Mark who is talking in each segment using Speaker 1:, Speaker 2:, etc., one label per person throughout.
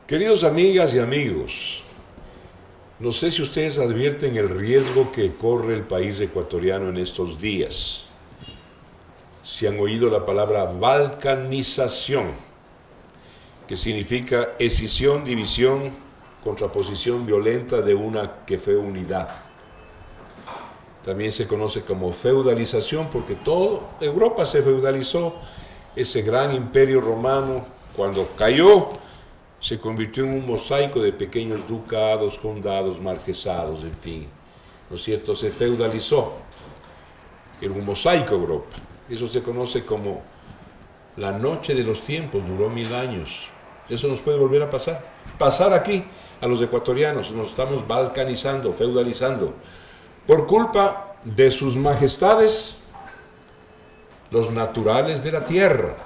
Speaker 1: Queridos amigas y amigos, no sé si ustedes advierten el riesgo que corre el país ecuatoriano en estos días. Si han oído la palabra balcanización, que significa escisión, división, contraposición violenta de una que fue unidad. También se conoce como feudalización porque toda Europa se feudalizó. Ese gran imperio romano, cuando cayó, se convirtió en un mosaico de pequeños ducados, condados, marquesados, en fin. ¿No es cierto? Se feudalizó. Era un mosaico Europa. Eso se conoce como la noche de los tiempos, duró 1000 años. Eso nos puede volver a pasar. Pasar aquí a los ecuatorianos, nos estamos balcanizando, feudalizando, por culpa de sus majestades, los naturales de la tierra,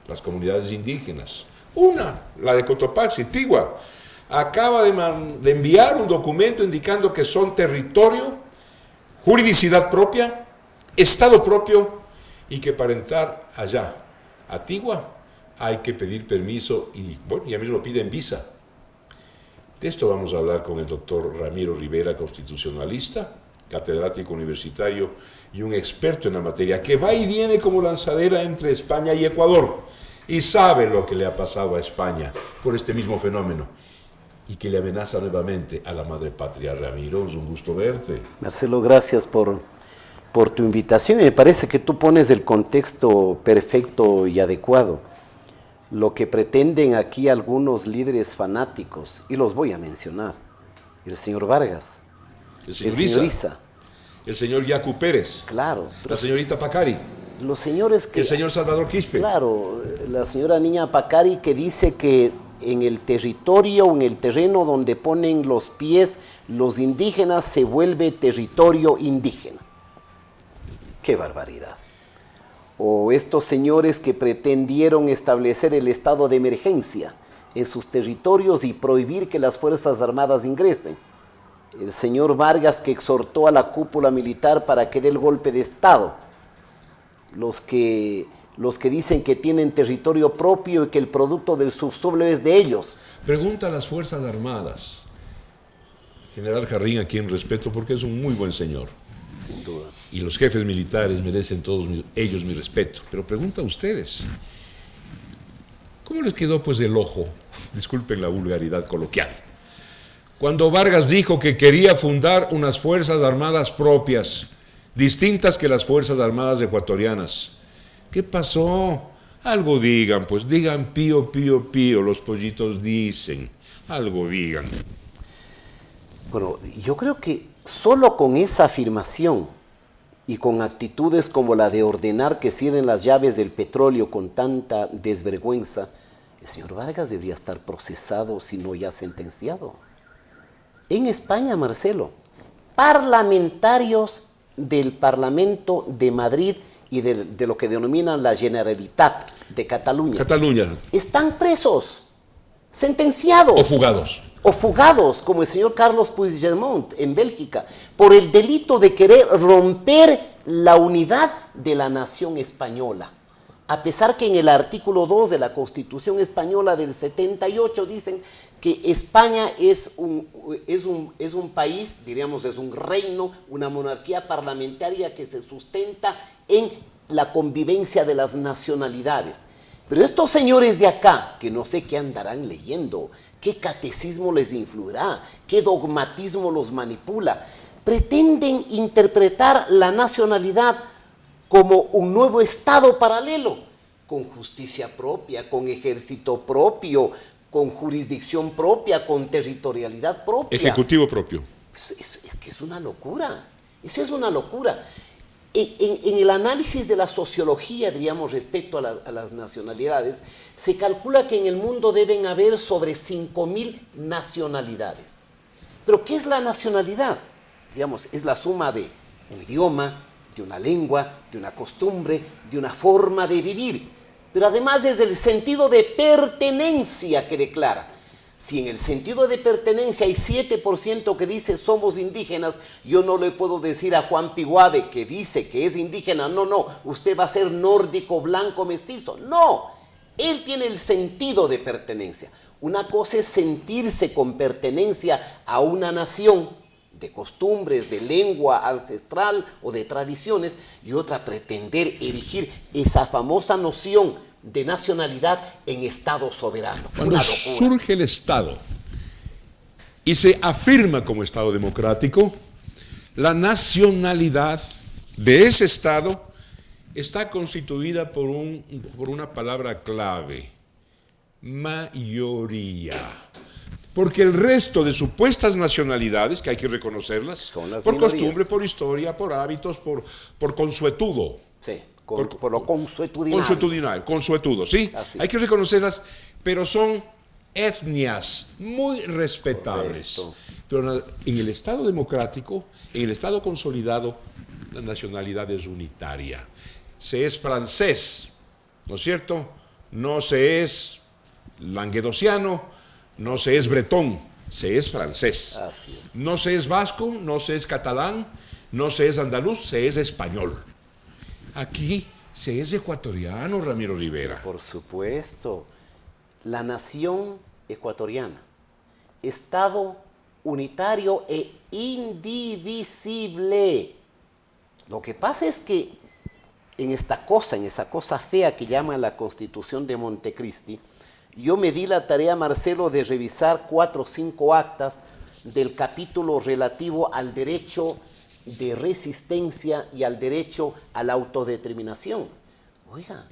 Speaker 1: las comunidades indígenas. Una, la de Cotopaxi, Tigua, acaba de enviar un documento indicando que son territorio, juridicidad propia, estado propio, y que para entrar allá, a Tigua, hay que pedir permiso y, bueno, ya mismo piden visa. De esto vamos a hablar con el doctor Ramiro Rivera, constitucionalista, catedrático universitario y un experto en la materia, que va y viene como lanzadera entre España y Ecuador, y sabe lo que le ha pasado a España por este mismo fenómeno, y que le amenaza nuevamente a la madre patria. Ramiro, es un gusto verte.
Speaker 2: Marcelo, gracias por tu invitación. Me parece que tú pones el contexto perfecto y adecuado. Lo que pretenden aquí algunos líderes fanáticos, y los voy a mencionar: el señor Vargas,
Speaker 1: el señor Issa, el señor Yacu Pérez,
Speaker 2: claro,
Speaker 1: la señorita Pacari,
Speaker 2: los señores que,
Speaker 1: el señor Salvador Quispe,
Speaker 2: claro, la señora Niña Pacari, que dice que en el territorio o en el terreno donde ponen los pies los indígenas se vuelve territorio indígena. ¡Qué barbaridad! O estos señores que pretendieron establecer el estado de emergencia en sus territorios y prohibir que las Fuerzas Armadas ingresen. El señor Vargas, que exhortó a la cúpula militar para que dé el golpe de Estado. Los que dicen que tienen territorio propio y que el producto del subsuelo es de ellos.
Speaker 1: Pregunta a las Fuerzas Armadas. General Jarrín, a quien respeto porque es un muy buen señor.
Speaker 2: Sin duda.
Speaker 1: Y los jefes militares merecen todos ellos mi respeto. Pero pregunta a ustedes, ¿cómo les quedó pues el ojo? Disculpen la vulgaridad coloquial. Cuando Vargas dijo que quería fundar unas Fuerzas Armadas propias, distintas que las Fuerzas Armadas ecuatorianas. ¿Qué pasó? Algo digan, pues digan pío, pío, pío, los pollitos dicen. Algo digan.
Speaker 2: Bueno, yo creo que solo con esa afirmación y con actitudes como la de ordenar que cierren las llaves del petróleo con tanta desvergüenza, el señor Vargas debería estar procesado, si no ya sentenciado. En España, Marcelo, parlamentarios del Parlamento de Madrid y de lo que denominan la Generalitat de Cataluña, están presos, sentenciados. O fugados, como el señor Carlos Puigdemont en Bélgica, por el delito de querer romper la unidad de la nación española. A pesar que en el artículo 2 de la Constitución Española del 78 dicen que España es un país, diríamos, es un reino, una monarquía parlamentaria que se sustenta en la convivencia de las nacionalidades. Pero estos señores de acá, que no sé qué andarán leyendo, qué catecismo les influirá, qué dogmatismo los manipula, pretenden interpretar la nacionalidad como un nuevo estado paralelo, con justicia propia, con ejército propio, con jurisdicción propia, con territorialidad propia.
Speaker 1: Ejecutivo propio.
Speaker 2: Es que es una locura, esa es una locura. En el análisis de la sociología, diríamos, respecto a las nacionalidades, se calcula que en el mundo deben haber sobre 5.000 nacionalidades. ¿Pero qué es la nacionalidad? Digamos, es la suma de un idioma, de una lengua, de una costumbre, de una forma de vivir. Pero además es el sentido de pertenencia que declara. Si en el sentido de pertenencia hay 7% que dice somos indígenas, yo no le puedo decir a Juan Piguave, que dice que es indígena, no, usted va a ser nórdico, blanco, mestizo. No, él tiene el sentido de pertenencia. Una cosa es sentirse con pertenencia a una nación, de costumbres, de lengua ancestral o de tradiciones, y otra pretender erigir esa famosa noción de nacionalidad en Estado soberano.
Speaker 1: Cuando surge el Estado y se afirma como Estado democrático, la nacionalidad de ese Estado está constituida por una palabra clave: mayoría. Porque el resto de supuestas nacionalidades, que hay que reconocerlas, por minorías, costumbre, por historia, por hábitos, por consuetudo.
Speaker 2: Sí, por lo consuetudinario.
Speaker 1: Consuetudo, ¿sí? Así. Hay que reconocerlas, pero son etnias muy respetables. Correcto. Pero en el Estado democrático, en el Estado consolidado, la nacionalidad es unitaria. Se es francés, ¿no es cierto? No se es languedociano, no se es bretón, se es francés.
Speaker 2: Así es.
Speaker 1: No se es vasco, no se es catalán, no se es andaluz, se es español. Aquí se es ecuatoriano, Ramiro Rivera.
Speaker 2: Por supuesto. La nación ecuatoriana, Estado unitario e indivisible. Lo que pasa es que en esa cosa fea que llaman la Constitución de Montecristi, yo me di la tarea, Marcelo, de revisar 4 o 5 actas del capítulo relativo al derecho de resistencia y al derecho a la autodeterminación. Oiga,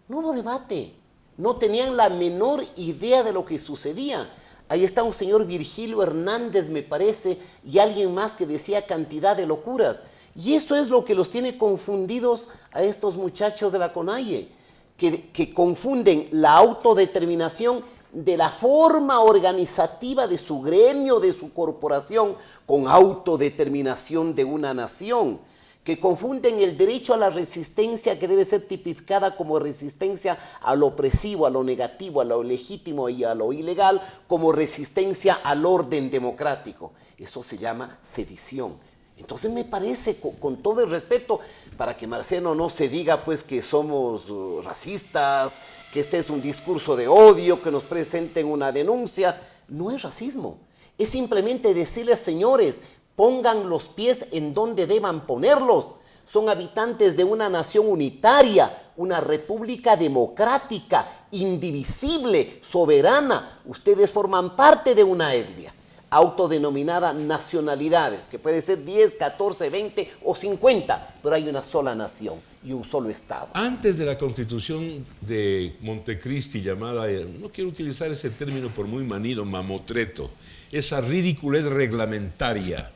Speaker 2: no hubo debate, no tenían la menor idea de lo que sucedía. Ahí está un señor Virgilio Hernández, me parece, y alguien más que decía cantidad de locuras. Y eso es lo que los tiene confundidos a estos muchachos de la CONAIE, que confunden la autodeterminación de la forma organizativa de su gremio, de su corporación, con autodeterminación de una nación, que confunden el derecho a la resistencia, que debe ser tipificada como resistencia a lo opresivo, a lo negativo, a lo legítimo y a lo ilegal, como resistencia al orden democrático. Eso se llama sedición. Entonces me parece, con todo el respeto, para que Marcelo no se diga pues que somos racistas, que este es un discurso de odio, que nos presenten una denuncia, no es racismo. Es simplemente decirles, señores, pongan los pies en donde deban ponerlos. Son habitantes de una nación unitaria, una república democrática, indivisible, soberana. Ustedes forman parte de una etnia autodenominada nacionalidades, que puede ser 10, 14, 20 o 50, pero hay una sola nación y un solo Estado.
Speaker 1: Antes de la Constitución de Montecristi, llamada, no quiero utilizar ese término por muy manido, mamotreto, esa ridiculez reglamentaria,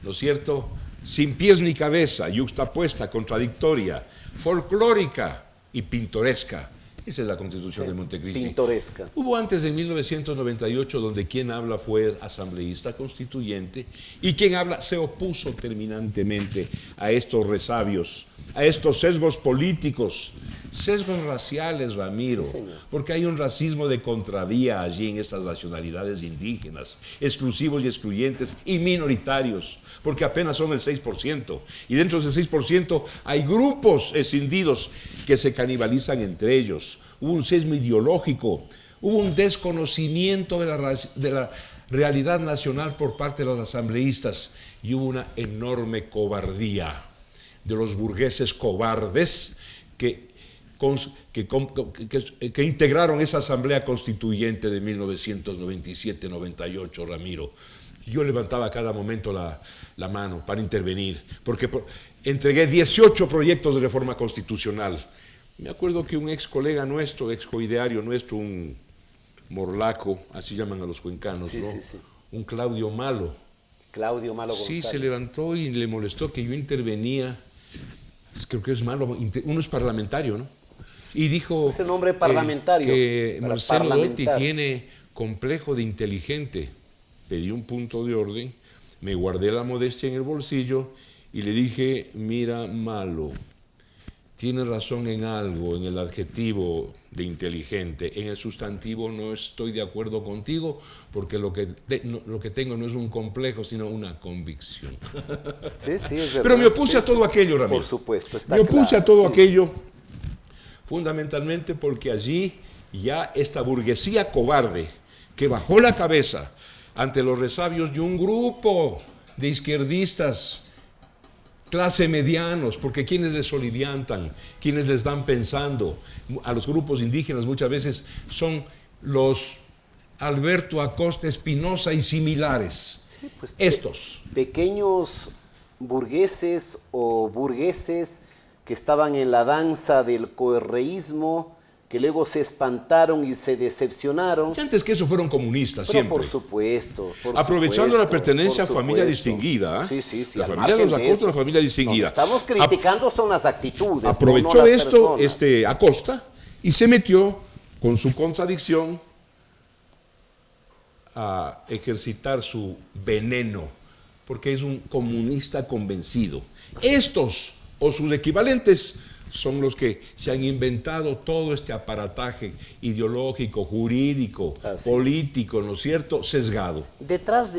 Speaker 1: ¿no es cierto?, sin pies ni cabeza, yuxtapuesta, contradictoria, folclórica y pintoresca. Esa es la Constitución de Montecristi.
Speaker 2: Pintoresca.
Speaker 1: Hubo antes de 1998 donde quien habla fue asambleísta constituyente y quien habla se opuso terminantemente a estos resabios, a estos sesgos políticos, sesgos raciales, Ramiro, porque hay un racismo de contravía allí en estas nacionalidades indígenas, exclusivos y excluyentes y minoritarios, porque apenas son el 6%, y dentro de ese 6% hay grupos escindidos que se canibalizan entre ellos. Hubo un sesgo ideológico, hubo un desconocimiento de la realidad nacional por parte de los asambleístas y hubo una enorme cobardía de los burgueses cobardes que integraron esa asamblea constituyente de 1997-98, Ramiro. Yo levantaba a cada momento la mano para intervenir, porque entregué 18 proyectos de reforma constitucional. Me acuerdo que un ex colega nuestro, ex coideario nuestro, un morlaco, así llaman a los cuencanos, ¿no? Sí. Un Claudio Malo.
Speaker 2: Claudio Malo González.
Speaker 1: Sí, se levantó y le molestó que yo intervenía. Creo que es malo, uno es parlamentario, ¿no? Y dijo
Speaker 2: ese nombre parlamentario,
Speaker 1: que Marcelo Dotti tiene complejo de inteligente. Pedí un punto de orden, me guardé la modestia en el bolsillo y le dije, mira, Malo, tienes razón en algo, en el adjetivo de inteligente, en el sustantivo no estoy de acuerdo contigo porque lo que tengo no es un complejo, sino una convicción.
Speaker 2: Sí, es verdad.
Speaker 1: Pero me opuse a todo aquello, Ramiro.
Speaker 2: Por supuesto, está
Speaker 1: Me opuse
Speaker 2: claro,
Speaker 1: a todo aquello, fundamentalmente porque allí ya esta burguesía cobarde que bajó la cabeza ante los resabios de un grupo de izquierdistas, clase medianos, porque quienes les soliviantan, quienes les dan pensando a los grupos indígenas muchas veces son los Alberto Acosta Espinosa y similares. Sí, pues, estos
Speaker 2: pequeños burgueses o burgueses que estaban en la danza del coerreísmo, que luego se espantaron y se decepcionaron.
Speaker 1: Y antes que eso fueron comunistas.
Speaker 2: Pero
Speaker 1: siempre.
Speaker 2: Por supuesto.
Speaker 1: Aprovechando la pertenencia a familia distinguida. ¿Eh?
Speaker 2: Sí.
Speaker 1: La familia de los Acosta es una familia distinguida.
Speaker 2: Lo que estamos criticando son las actitudes.
Speaker 1: Aprovechó
Speaker 2: no
Speaker 1: esto Acosta y se metió con su contradicción a ejercitar su veneno, porque es un comunista convencido. Estos o sus equivalentes son los que se han inventado todo este aparataje ideológico, jurídico, político, ¿no es cierto?, sesgado.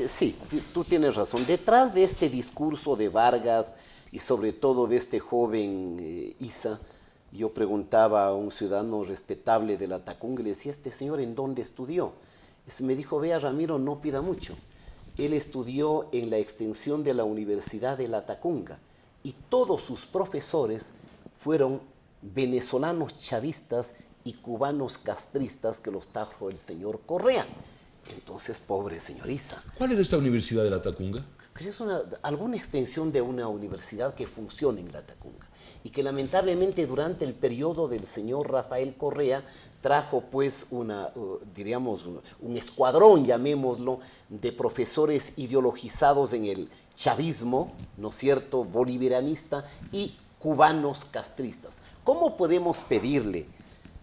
Speaker 2: Sí, tú tienes razón. Detrás de este discurso de Vargas y sobre todo de este joven Isa, yo preguntaba a un ciudadano respetable de la Tacunga y le decía, ¿este señor en dónde estudió? Me dijo, vea Ramiro, no pida mucho. Él estudió en la extensión de la Universidad de la Tacunga y todos sus profesores fueron venezolanos chavistas y cubanos castristas que los trajo el señor Correa. Entonces, pobre señor Isa.
Speaker 1: ¿Cuál es esta Universidad de la Tacunga?
Speaker 2: Es alguna extensión de una universidad que funciona en la Tacunga y que lamentablemente durante el periodo del señor Rafael Correa trajo pues un escuadrón, llamémoslo, de profesores ideologizados en el chavismo, ¿no es cierto?, bolivarianista y cubanos castristas. ¿Cómo podemos pedirle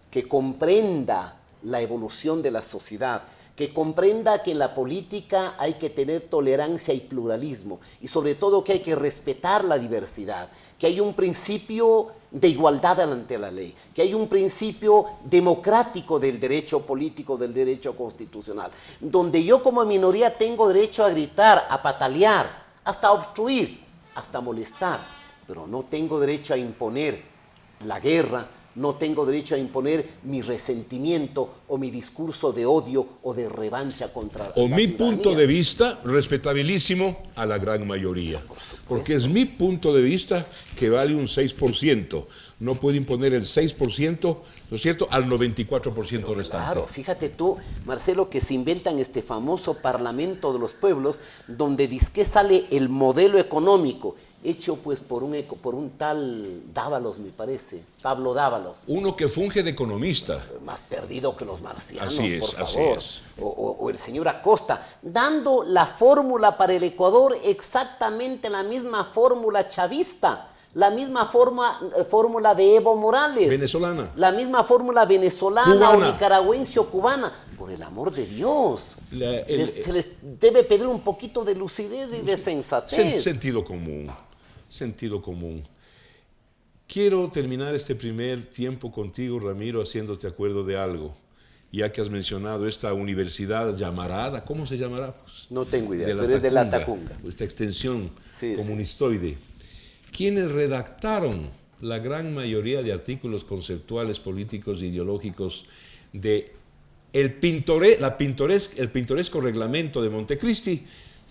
Speaker 2: que comprenda la evolución de la sociedad, que comprenda que en la política hay que tener tolerancia y pluralismo y sobre todo que hay que respetar la diversidad, que hay un principio de igualdad ante la ley, que hay un principio democrático del derecho político, del derecho constitucional, donde yo como minoría tengo derecho a gritar, a patalear, hasta obstruir, hasta molestar, pero no tengo derecho a imponer la guerra, no tengo derecho a imponer mi resentimiento o mi discurso de odio o de revancha contra
Speaker 1: o mi punto de vista, respetabilísimo a la gran mayoría. Porque es mi punto de vista que vale un 6%. No puedo imponer el 6%, ¿no es cierto?, al 94% restante.
Speaker 2: Claro, fíjate tú, Marcelo, que se inventan este famoso Parlamento de los Pueblos, donde dizque sale el modelo económico, hecho pues por un tal Dávalos, me parece, Pablo Dávalos.
Speaker 1: Uno que funge de economista.
Speaker 2: Más perdido que los marcianos,
Speaker 1: así es,
Speaker 2: por favor.
Speaker 1: Así es.
Speaker 2: O el señor Acosta, dando la fórmula para el Ecuador, exactamente la misma fórmula chavista, la misma fórmula de Evo Morales.
Speaker 1: Venezolana.
Speaker 2: La misma fórmula venezolana
Speaker 1: cubana.
Speaker 2: O nicaragüense o cubana. Por el amor de Dios. Se les debe pedir un poquito de lucidez y de sensatez.
Speaker 1: Sentido común. Sentido común. Quiero terminar este primer tiempo contigo, Ramiro, haciéndote acuerdo de algo. Ya que has mencionado esta universidad llamarada, ¿cómo se llamará? Pues,
Speaker 2: no tengo idea, pero es de la Tacunga.
Speaker 1: Esta extensión comunistoide. Quienes redactaron la gran mayoría de artículos conceptuales, políticos e ideológicos de el pintoresco reglamento de Montecristi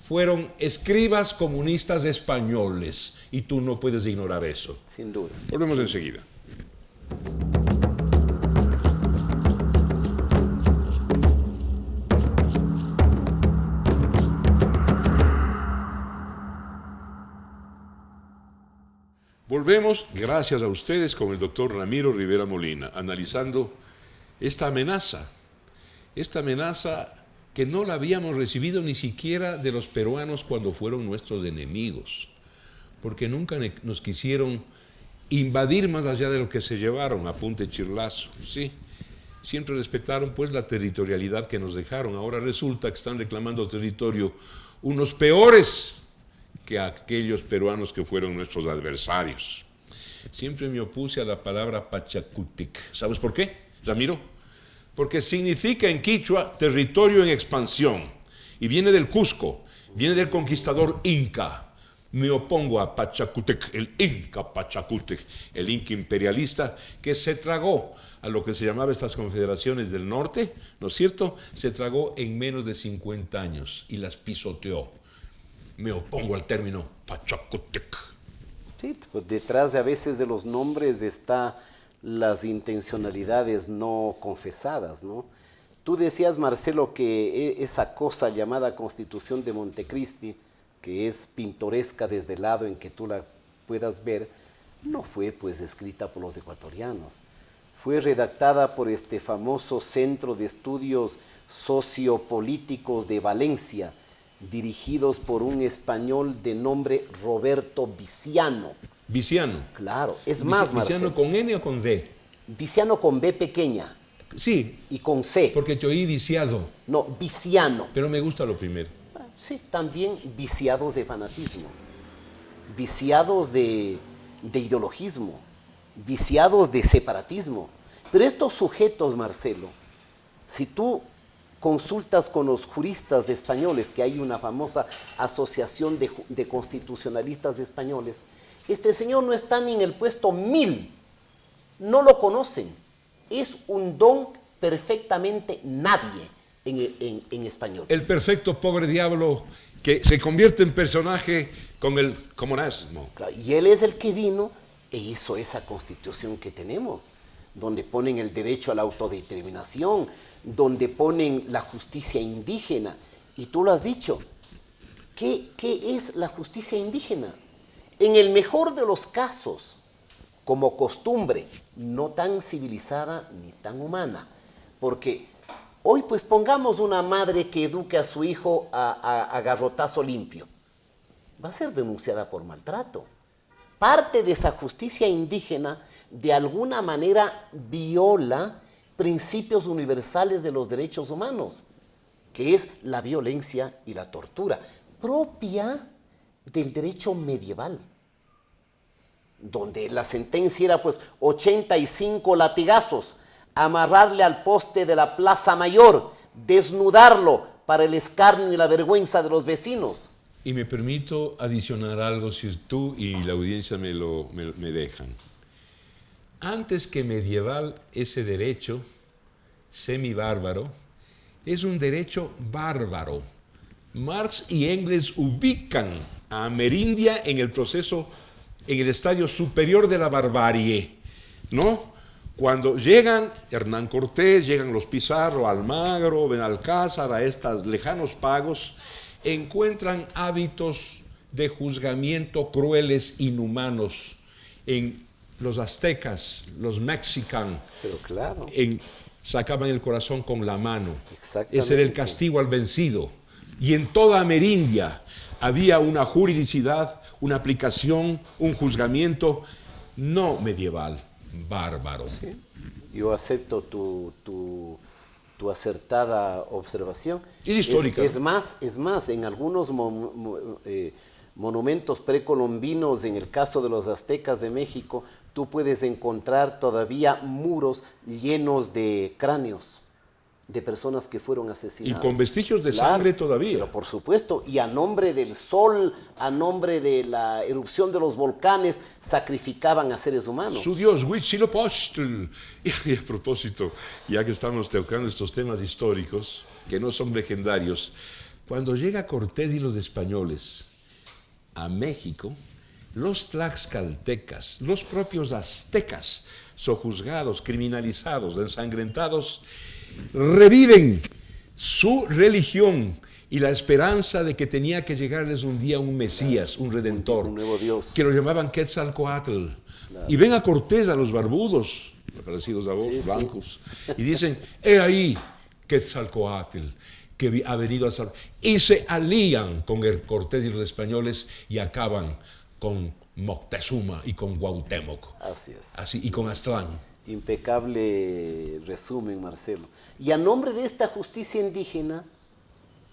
Speaker 1: fueron escribas comunistas españoles, y tú no puedes ignorar eso.
Speaker 2: Sin duda.
Speaker 1: Volvemos enseguida. Volvemos, gracias a ustedes, con el doctor Ramiro Rivera Molina, analizando esta amenaza que no la habíamos recibido ni siquiera de los peruanos cuando fueron nuestros enemigos, porque nunca nos quisieron invadir más allá de lo que se llevaron a punta de chirlazo, ¿sí? Siempre respetaron pues la territorialidad que nos dejaron. Ahora resulta que están reclamando territorio unos peores que aquellos peruanos que fueron nuestros adversarios. Siempre me opuse a la palabra Pachacútec. ¿Sabes por qué, Ramiro? Porque significa en quichua territorio en expansión y viene del Cusco, viene del conquistador inca. Me opongo a Pachacútec, el inca Pachacútec, el inca imperialista que se tragó a lo que se llamaba estas confederaciones del norte, ¿no es cierto?, se tragó en menos de 50 años y las pisoteó. Me opongo al término Pachacútec.
Speaker 2: Sí, pues detrás de a veces de los nombres está las intencionalidades no confesadas, ¿no? Tú decías, Marcelo, que esa cosa llamada Constitución de Montecristi, que es pintoresca desde el lado en que tú la puedas ver, no fue pues escrita por los ecuatorianos. Fue redactada por este famoso Centro de Estudios Sociopolíticos de Valencia, dirigidos por un español de nombre Roberto Viciano.
Speaker 1: Viciano.
Speaker 2: Claro, es más,
Speaker 1: ¿Viciano
Speaker 2: Marcelo,
Speaker 1: con N o con V?
Speaker 2: Viciano con B pequeña.
Speaker 1: Sí.
Speaker 2: Y con C.
Speaker 1: Porque te oí viciado.
Speaker 2: No, Viciano.
Speaker 1: Pero me gusta lo primero.
Speaker 2: Sí, también viciados de fanatismo, viciados de ideologismo, viciados de separatismo. Pero estos sujetos, Marcelo, si tú consultas con los juristas españoles, que hay una famosa asociación de constitucionalistas españoles, este señor no está ni en el puesto 1000, no lo conocen, es un don perfectamente nadie en español.
Speaker 1: El perfecto pobre diablo que se convierte en personaje con el comunismo.
Speaker 2: Claro, y él es el que vino e hizo esa constitución que tenemos, donde ponen el derecho a la autodeterminación, donde ponen la justicia indígena. Y tú lo has dicho, ¿qué es la justicia indígena? En el mejor de los casos, como costumbre, no tan civilizada ni tan humana, porque hoy pues pongamos una madre que eduque a su hijo a garrotazo limpio, va a ser denunciada por maltrato. Parte de esa justicia indígena de alguna manera viola principios universales de los derechos humanos, que es la violencia y la tortura, propia del derecho medieval, donde la sentencia era pues 85 latigazos, amarrarle al poste de la Plaza Mayor, desnudarlo para el escarnio y la vergüenza de los vecinos.
Speaker 1: Y me permito adicionar algo, si tú y la audiencia me dejan. Antes que medieval, ese derecho semibárbaro es un derecho bárbaro. Marx y Engels ubican a Amerindia en el proceso, en el estadio superior de la barbarie, ¿no? Cuando llegan Hernán Cortés, llegan los Pizarro, Almagro, Benalcázar, a estos lejanos pagos, encuentran hábitos de juzgamiento crueles, inhumanos. En los aztecas, los mexicanos,
Speaker 2: pero claro,
Speaker 1: sacaban el corazón con la mano. Ese era el castigo al vencido. Y en toda Amerindia había una juridicidad, una aplicación, un juzgamiento no medieval, bárbaro.
Speaker 2: Sí. Yo acepto tu acertada observación.
Speaker 1: Y histórica.
Speaker 2: Es más, en algunos monumentos precolombinos, en el caso de los aztecas de México, tú puedes encontrar todavía muros llenos de cráneos de personas que fueron asesinadas.
Speaker 1: Y con vestigios de sangre todavía.
Speaker 2: Pero por supuesto, y a nombre del sol, a nombre de la erupción de los volcanes, sacrificaban a seres humanos.
Speaker 1: Su dios, Huitzilopochtli. Y a propósito, ya que estamos tocando estos temas históricos, que no son legendarios, cuando llega Cortés y los españoles a México, los tlaxcaltecas, los propios aztecas, sojuzgados, criminalizados, ensangrentados, reviven su religión y la esperanza de que tenía que llegarles un día un Mesías, un Redentor,
Speaker 2: un nuevo Dios,
Speaker 1: que lo llamaban Quetzalcoatl. Claro. Y ven a Cortés, a los barbudos, parecidos a vos, sí, blancos, sí. Y dicen, he ahí Quetzalcoatl, que ha venido a salvar. Y se alían con el Cortés y los españoles y acaban con Moctezuma y con Cuauhtémoc.
Speaker 2: Así es.
Speaker 1: Así, y con Aztlán.
Speaker 2: Impecable resumen, Marcelo. Y a nombre de esta justicia indígena,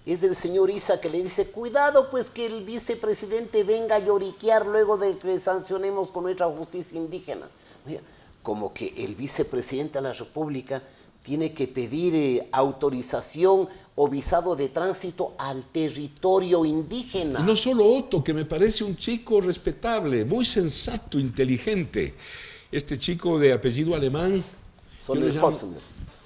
Speaker 2: es el señor Isa que le dice, cuidado pues que el vicepresidente venga a lloriquear luego de que sancionemos con nuestra justicia indígena. Mira, como que el vicepresidente de la República tiene que pedir autorización o visado de tránsito al territorio indígena.
Speaker 1: Y no solo Otto, que me parece un chico respetable, muy sensato, inteligente. Este chico de apellido alemán,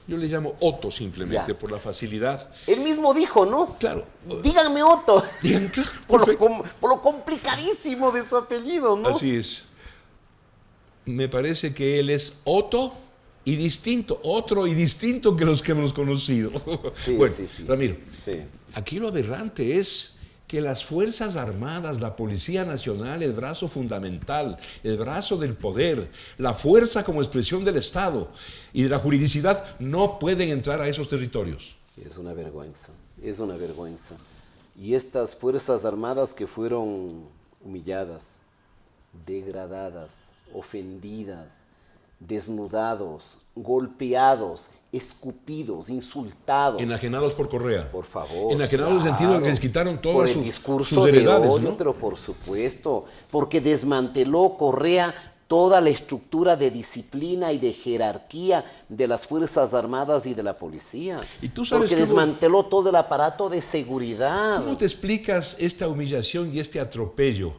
Speaker 1: Yo le llamo Otto simplemente, por la facilidad.
Speaker 2: Él mismo dijo, ¿no?
Speaker 1: Claro.
Speaker 2: Díganme Otto.
Speaker 1: Digan, claro,
Speaker 2: por lo complicadísimo de su apellido, ¿no?
Speaker 1: Así es. Me parece que él es Otto y distinto, otro y distinto que los que hemos conocido.
Speaker 2: Sí,
Speaker 1: bueno,
Speaker 2: sí.
Speaker 1: Ramiro,
Speaker 2: sí.
Speaker 1: Aquí lo aberrante es que las Fuerzas Armadas, la Policía Nacional, el brazo fundamental, el brazo del poder, la fuerza como expresión del Estado y de la juridicidad no pueden entrar a esos territorios.
Speaker 2: Es una vergüenza, es una vergüenza. Y estas Fuerzas Armadas que fueron humilladas, degradadas, ofendidas, desnudados, golpeados, escupidos, insultados.
Speaker 1: Enajenados por Correa.
Speaker 2: Por favor.
Speaker 1: Enajenados en el sentido de que les quitaron todas sus
Speaker 2: heredades,
Speaker 1: odio, ¿no?
Speaker 2: Pero por supuesto, porque desmanteló Correa toda la estructura de disciplina y de jerarquía de las Fuerzas Armadas y de la policía.
Speaker 1: ¿Y tú sabes
Speaker 2: porque desmanteló todo el aparato de seguridad.
Speaker 1: ¿Cómo te explicas esta humillación y este atropello?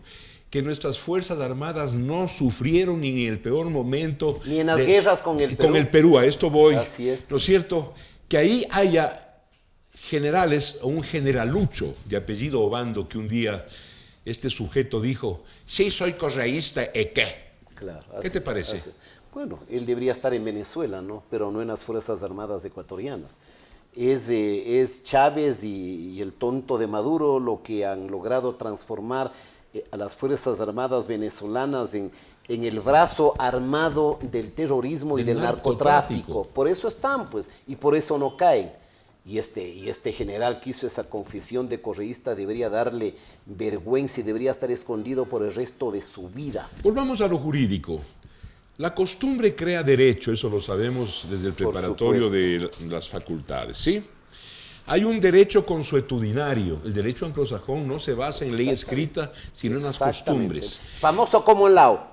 Speaker 1: Que nuestras Fuerzas Armadas no sufrieron ni en el peor momento.
Speaker 2: Ni en las guerras con el Perú.
Speaker 1: Con el Perú, a esto voy.
Speaker 2: Así es.
Speaker 1: ¿No es cierto? Que ahí haya generales o un generalucho de apellido Obando que un día este sujeto dijo, sí, soy correísta, ¿y qué?
Speaker 2: Claro.
Speaker 1: ¿Qué te parece?
Speaker 2: Así. Bueno, él debería estar en Venezuela, ¿no? Pero no en las Fuerzas Armadas ecuatorianas. Es Chávez y el tonto de Maduro lo que han logrado transformar a las Fuerzas Armadas venezolanas en el brazo armado del terrorismo y del narcotráfico. Por eso están, pues, y por eso no caen. Y este general que hizo esa confesión de correísta debería darle vergüenza y debería estar escondido por el resto de su vida.
Speaker 1: Volvamos a lo jurídico. La costumbre crea derecho, eso lo sabemos desde el preparatorio de las facultades, ¿sí? Hay un derecho consuetudinario. El derecho anglosajón no se basa en ley escrita, sino en las costumbres.
Speaker 2: Famoso como Lao.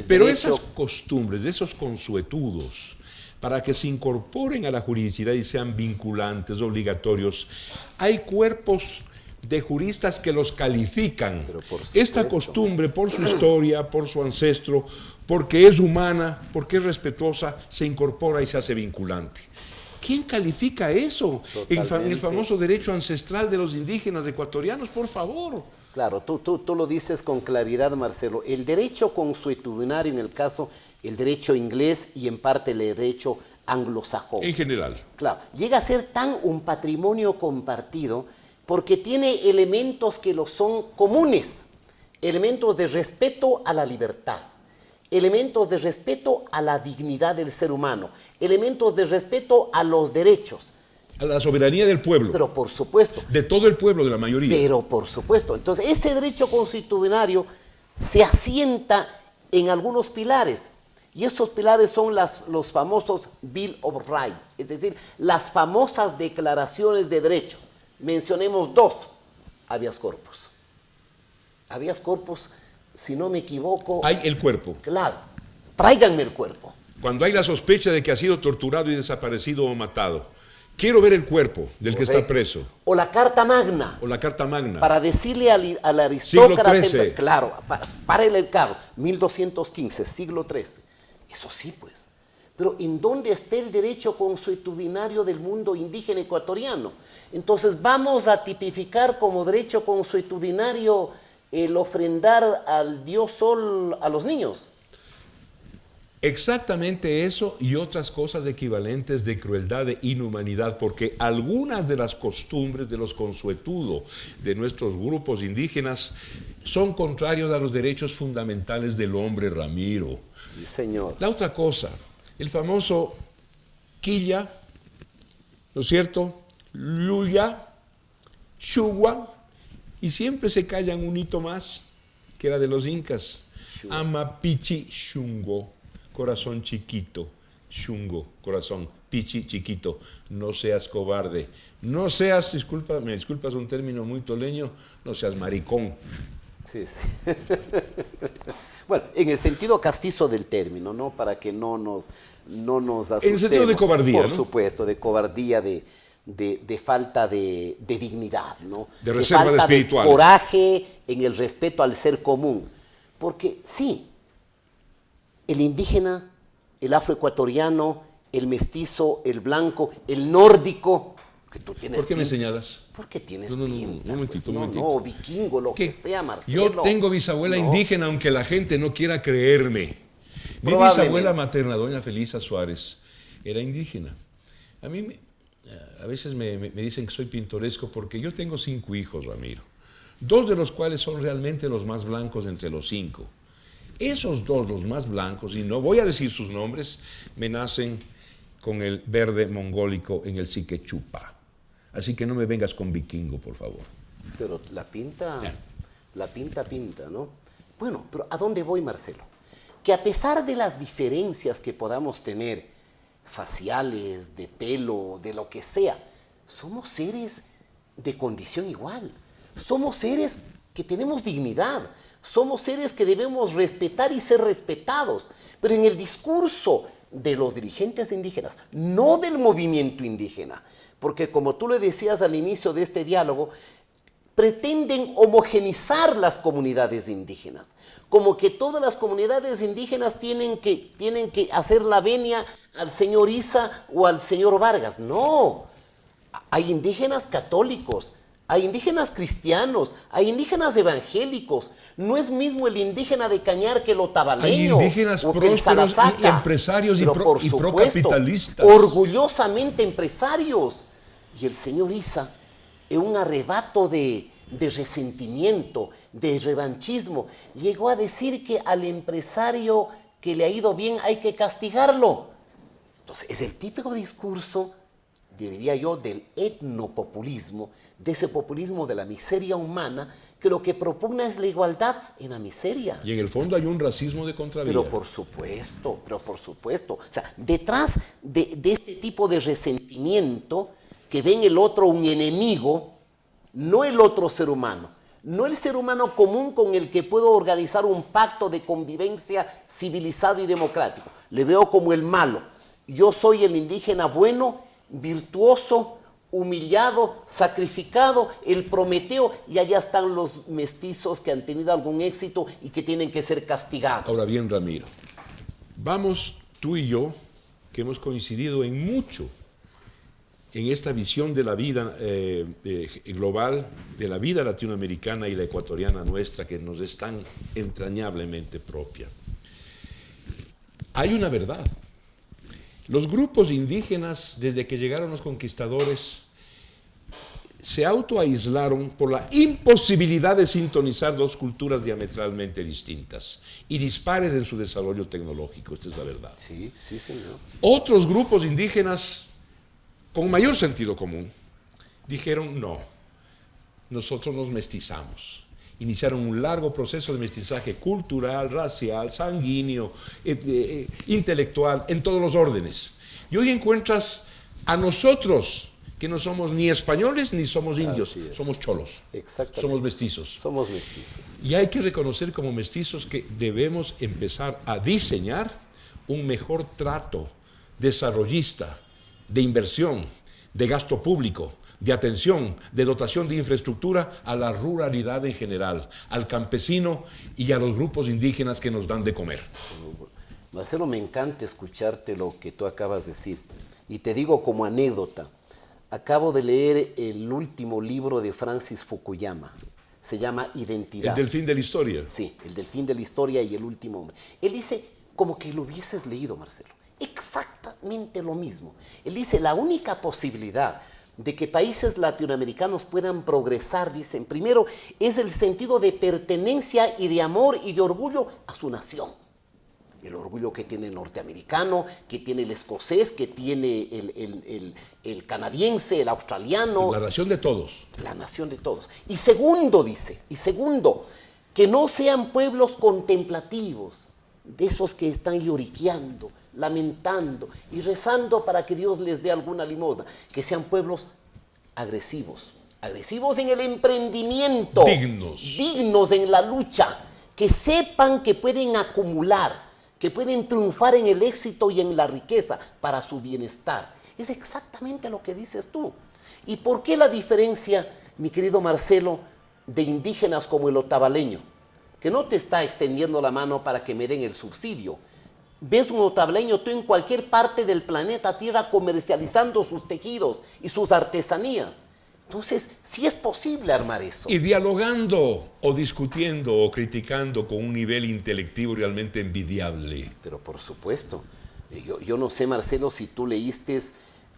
Speaker 1: Pero esas costumbres, esos consuetudos, para que se incorporen a la juridicidad y sean vinculantes, obligatorios, hay cuerpos de juristas que los califican. Esta costumbre, por su historia, por su ancestro, porque es humana, porque es respetuosa, se incorpora y se hace vinculante. ¿Quién califica eso? El famoso derecho ancestral de los indígenas ecuatorianos, por favor.
Speaker 2: Claro, tú lo dices con claridad, Marcelo. El derecho consuetudinario, en el caso, el derecho inglés y en parte el derecho anglosajón.
Speaker 1: En general.
Speaker 2: Claro, llega a ser tan un patrimonio compartido porque tiene elementos que lo son comunes, elementos de respeto a la libertad, elementos de respeto a la dignidad del ser humano, elementos de respeto a los derechos.
Speaker 1: A la soberanía del pueblo.
Speaker 2: Pero por supuesto.
Speaker 1: De todo el pueblo, de la mayoría.
Speaker 2: Pero por supuesto. Entonces, ese derecho consuetudinario se asienta en algunos pilares. Y esos pilares son los famosos Bill of Rights, es decir, las famosas declaraciones de derechos. Mencionemos dos. Habeas corpus. Habeas corpus, si no me equivoco...
Speaker 1: Hay el cuerpo.
Speaker 2: Claro. Tráiganme el cuerpo.
Speaker 1: Cuando hay la sospecha de que ha sido torturado y desaparecido o matado. Quiero ver el cuerpo del que está preso.
Speaker 2: O la Carta Magna.
Speaker 1: O la Carta Magna.
Speaker 2: Para decirle al aristócrata...
Speaker 1: Siglo XIII.
Speaker 2: Claro, párele el carro. 1215, siglo XIII. Eso sí, pues. Pero ¿en dónde está el derecho consuetudinario del mundo indígena ecuatoriano? Entonces vamos a tipificar como derecho consuetudinario el ofrendar al dios Sol a los niños.
Speaker 1: Exactamente eso y otras cosas equivalentes de crueldad e inhumanidad, porque algunas de las costumbres de los consuetudos de nuestros grupos indígenas son contrarios a los derechos fundamentales del hombre, Ramiro.
Speaker 2: Sí, señor.
Speaker 1: La otra cosa, el famoso quilla, ¿no es cierto? Luya, Shugua, y siempre se callan un hito más, que era de los incas. Amapichi Shungo. Corazón chiquito, Shungo, corazón, pichi chiquito, no seas cobarde, no seas, me disculpas un término muy toleño, no seas maricón.
Speaker 2: Sí. Bueno, en el sentido castizo del término, ¿no? Para que no nos asustemos.
Speaker 1: En el sentido de cobardía,
Speaker 2: Por supuesto, de cobardía, de falta de dignidad, ¿no?
Speaker 1: De reserva de espirituales.
Speaker 2: De coraje en el respeto al ser común. Porque sí, el indígena, el afroecuatoriano, el mestizo, el blanco, el nórdico. Que tú tienes
Speaker 1: ¿Por qué me señalas?
Speaker 2: Porque tienes
Speaker 1: un momentito.
Speaker 2: No, vikingo, lo que sea, Marcelo.
Speaker 1: Yo tengo bisabuela indígena, aunque la gente no quiera creerme. Mi bisabuela materna, doña Felisa Suárez, era indígena. A mí a veces me dicen que soy pintoresco porque yo tengo 5 hijos, Ramiro. 2 de los cuales son realmente los más blancos entre los 5. Esos 2, los más blancos, y no voy a decir sus nombres, me nacen con el verde mongólico en el Siquechupa. Así que no me vengas con vikingo, por favor.
Speaker 2: Pero la pinta, ¿no? Bueno, pero ¿a dónde voy, Marcelo? Que a pesar de las diferencias que podamos tener, faciales, de pelo, de lo que sea, somos seres de condición igual. Somos seres que tenemos dignidad. Somos seres que debemos respetar y ser respetados. Pero en el discurso de los dirigentes indígenas, no del movimiento indígena, porque como tú le decías al inicio de este diálogo, pretenden homogenizar las comunidades indígenas, como que todas las comunidades indígenas tienen que hacer la venia al señor Issa o al señor Vargas. No, hay indígenas católicos, hay indígenas cristianos, hay indígenas evangélicos. No es mismo el indígena de Cañar que el otavaleño.
Speaker 1: Hay indígenas prósperos y empresarios y procapitalistas.
Speaker 2: Orgullosamente empresarios. Y el señor Issa, en un arrebato de resentimiento, de revanchismo, llegó a decir que al empresario que le ha ido bien hay que castigarlo. Entonces, es el típico discurso, diría yo, del etnopopulismo, de ese populismo de la miseria humana, que lo que propugna es la igualdad en la miseria.
Speaker 1: Y en el fondo hay un racismo de contravía.
Speaker 2: Pero por supuesto. O sea, detrás de este tipo de resentimiento, que ven el otro un enemigo, no el otro ser humano, no el ser humano común con el que puedo organizar un pacto de convivencia civilizado y democrático. Le veo como el malo. Yo soy el indígena bueno, virtuoso, humillado, sacrificado, el Prometeo, y allá están los mestizos que han tenido algún éxito y que tienen que ser castigados.
Speaker 1: Ahora bien, Ramiro, vamos tú y yo, que hemos coincidido en mucho en esta visión de la vida global, de la vida latinoamericana y la ecuatoriana nuestra, que nos es tan entrañablemente propia. Hay una verdad. Los grupos indígenas, desde que llegaron los conquistadores, se autoaislaron por la imposibilidad de sintonizar 2 culturas diametralmente distintas y dispares en su desarrollo tecnológico. Esta es la verdad.
Speaker 2: Sí, señor.
Speaker 1: Otros grupos indígenas, con mayor sentido común, dijeron no, nosotros nos mestizamos. Iniciaron un largo proceso de mestizaje cultural, racial, sanguíneo, intelectual, en todos los órdenes. Y hoy encuentras a nosotros, que no somos ni españoles ni somos indios, somos cholos, somos mestizos.
Speaker 2: Somos mestizos.
Speaker 1: Y hay que reconocer como mestizos que debemos empezar a diseñar un mejor trato desarrollista, de inversión, de gasto público, de atención, de dotación de infraestructura a la ruralidad en general, al campesino y a los grupos indígenas que nos dan de comer.
Speaker 2: Marcelo, me encanta escucharte lo que tú acabas de decir. Y te digo como anécdota, acabo de leer el último libro de Francis Fukuyama. Se llama Identidad.
Speaker 1: ¿El del fin de la historia?
Speaker 2: Sí, el del fin de la historia y el último hombre. Él dice, como que lo hubieses leído, Marcelo, exactamente lo mismo. Él dice, la única posibilidad de que países latinoamericanos puedan progresar, dicen, primero, es el sentido de pertenencia y de amor y de orgullo a su nación. El orgullo que tiene el norteamericano, que tiene el escocés, que tiene el canadiense, el australiano.
Speaker 1: La nación de todos.
Speaker 2: La nación de todos. Y segundo, dice, que no sean pueblos contemplativos, de esos que están lloriqueando, lamentando y rezando para que Dios les dé alguna limosna, que sean pueblos agresivos en el emprendimiento, dignos en la lucha, que sepan que pueden acumular, que pueden triunfar en el éxito y en la riqueza para su bienestar. Es exactamente lo que dices tú. ¿Y por qué la diferencia, mi querido Marcelo, de indígenas como el otavaleño, que no te está extendiendo la mano para que me den el subsidio? ves un otableño tú en cualquier parte del planeta Tierra comercializando sus tejidos y sus artesanías. Entonces, sí es posible armar eso.
Speaker 1: Y dialogando o discutiendo o criticando con un nivel intelectivo realmente envidiable.
Speaker 2: Pero por supuesto. Yo no sé, Marcelo, si tú leíste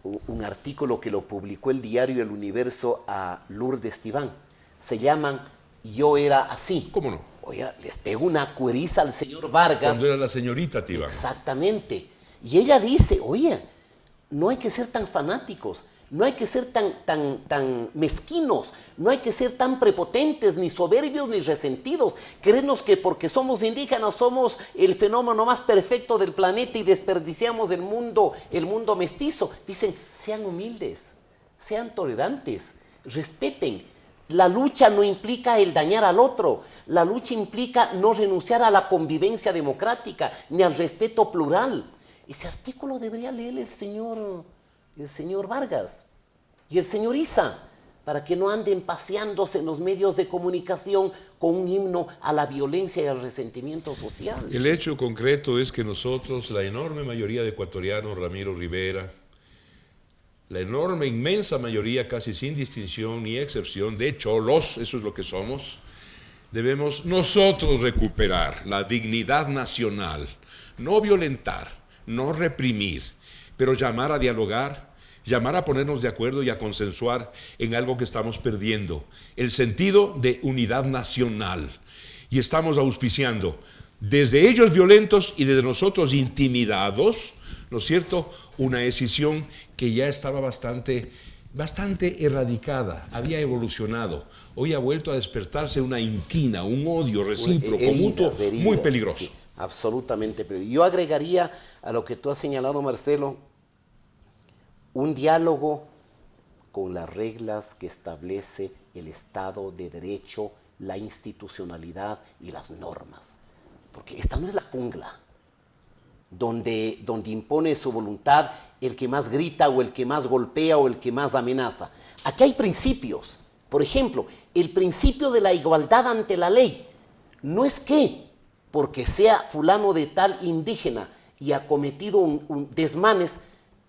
Speaker 2: un artículo que lo publicó el diario El Universo a Lourdes Tibán. Se llaman Yo era así.
Speaker 1: ¿Cómo no?
Speaker 2: Oye, les pegó una cueriza al señor Vargas.
Speaker 1: Cuando era la señorita Tibán.
Speaker 2: Exactamente. Y ella dice, oye, no hay que ser tan fanáticos, no hay que ser tan mezquinos, no hay que ser tan prepotentes, ni soberbios, ni resentidos. Creernos que porque somos indígenas somos el fenómeno más perfecto del planeta y desperdiciamos el mundo mestizo. Dicen, sean humildes, sean tolerantes, respeten. La lucha no implica el dañar al otro. La lucha implica no renunciar a la convivencia democrática ni al respeto plural. Ese artículo debería leer el señor Vargas y el señor Issa, para que no anden paseándose en los medios de comunicación con un himno a la violencia y al resentimiento social.
Speaker 1: El hecho concreto es que nosotros, la enorme mayoría de ecuatorianos, Ramiro Rivera, la enorme, inmensa mayoría, casi sin distinción ni excepción, de cholos, eso es lo que somos, debemos nosotros recuperar la dignidad nacional, no violentar, no reprimir, pero llamar a dialogar, llamar a ponernos de acuerdo y a consensuar en algo que estamos perdiendo, el sentido de unidad nacional. Y estamos auspiciando desde ellos violentos y desde nosotros intimidados, ¿no es cierto?, una decisión que ya estaba bastante erradicada, había evolucionado. Hoy ha vuelto a despertarse una inquina, un odio recíproco, mutuo, muy peligroso.
Speaker 2: Sí, absolutamente peligroso. Yo agregaría a lo que tú has señalado, Marcelo, un diálogo con las reglas que establece el Estado de Derecho, la institucionalidad y las normas. Porque esta no es la jungla donde impone su voluntad el que más grita o el que más golpea o el que más amenaza. Aquí hay principios. Por ejemplo, el principio de la igualdad ante la ley. No es que porque sea fulano de tal indígena y ha cometido un desmanes,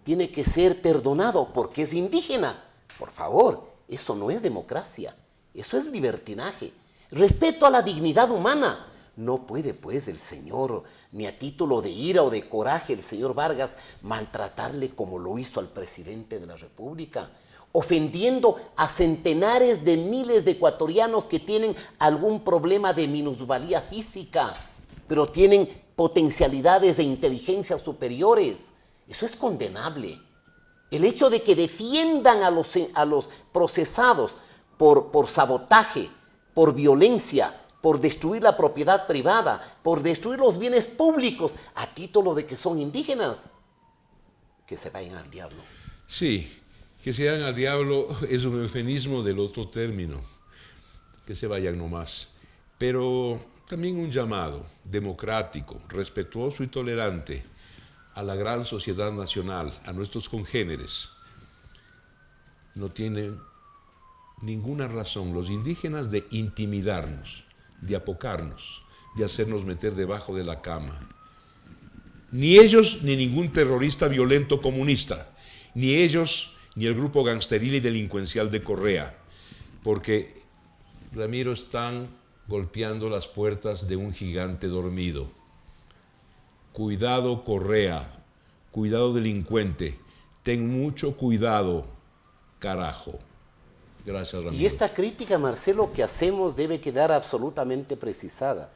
Speaker 2: tiene que ser perdonado porque es indígena. Por favor, eso no es democracia, eso es libertinaje. Respeto a la dignidad humana. No puede, pues, el señor, ni a título de ira o de coraje, el señor Vargas, maltratarle como lo hizo al presidente de la República, ofendiendo a centenares de miles de ecuatorianos que tienen algún problema de minusvalía física, pero tienen potencialidades de inteligencia superiores. Eso es condenable. El hecho de que defiendan a los procesados por sabotaje, por violencia, por destruir la propiedad privada, por destruir los bienes públicos, a título de que son indígenas, que se vayan al diablo.
Speaker 1: Sí, que se vayan al diablo es un eufemismo del otro término, que se vayan nomás. Pero también un llamado democrático, respetuoso y tolerante a la gran sociedad nacional, a nuestros congéneres. No tienen ninguna razón los indígenas de intimidarnos, de apocarnos, de hacernos meter debajo de la cama. Ni ellos, ni ningún terrorista violento comunista, ni ellos, ni el grupo gangsteril y delincuencial de Correa, porque, Ramiro, están golpeando las puertas de un gigante dormido. Cuidado, Correa, cuidado, delincuente, ten mucho cuidado, carajo. Gracias, Ramiro.
Speaker 2: Y esta crítica, Marcelo, que hacemos debe quedar absolutamente precisada.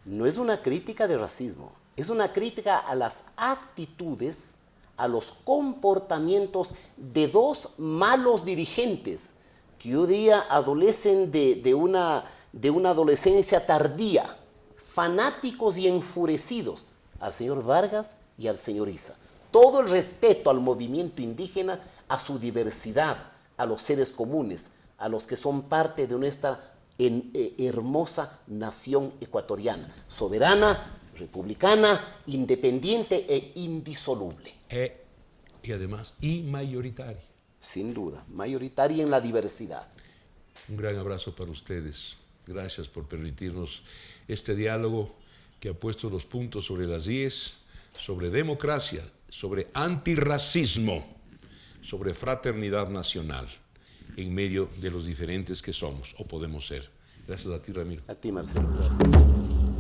Speaker 2: No es una crítica de racismo, es una crítica a las actitudes, a los comportamientos de dos malos dirigentes que hoy día adolecen de una adolescencia tardía, fanáticos y enfurecidos, al señor Vargas y al señor Issa. Todo el respeto al movimiento indígena, a su diversidad, a los seres comunes, a los que son parte de nuestra hermosa nación ecuatoriana, soberana, republicana, independiente e indisoluble.
Speaker 1: Y además, y mayoritaria.
Speaker 2: Sin duda, mayoritaria en la diversidad.
Speaker 1: Un gran abrazo para ustedes. Gracias por permitirnos este diálogo que ha puesto los puntos sobre las IES, sobre democracia, sobre antirracismo, sobre fraternidad nacional, en medio de los diferentes que somos o podemos ser. Gracias a ti, Ramiro.
Speaker 2: A ti, Marcelo. Gracias.